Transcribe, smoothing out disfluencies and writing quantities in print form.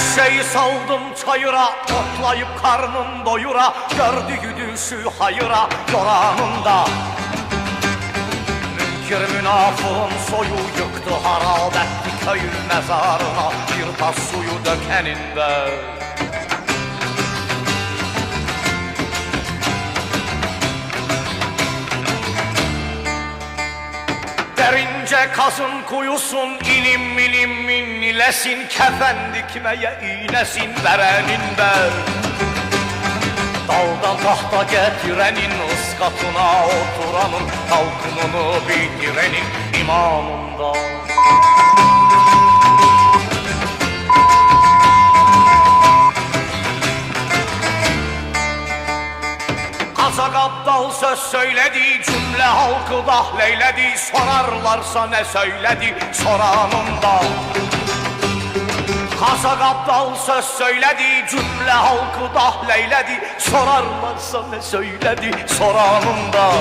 Eşeği saldım çayıra, otlayıp karnım doyura, gördüğü düşü hayıra yoranında. Münkir münafığın soyu yıktı, harap etti köyün mezarına bir tas suyu dökeninde. Derince kazın kuyusun, ilim ilim inlesin, kefen dikmeye iğnesin vereninde. Daldan tahta getirenin, ıskatına oturanın, halkımını bitirenin imanında. Kazak aptal söz söyledi, cümle halkı dahleyledi, sorarlarsa ne söyledi soranında. Kazak aptal söz söyledi, cümle halkı dahleyledi, sorarlarsa ne söyledi soranında.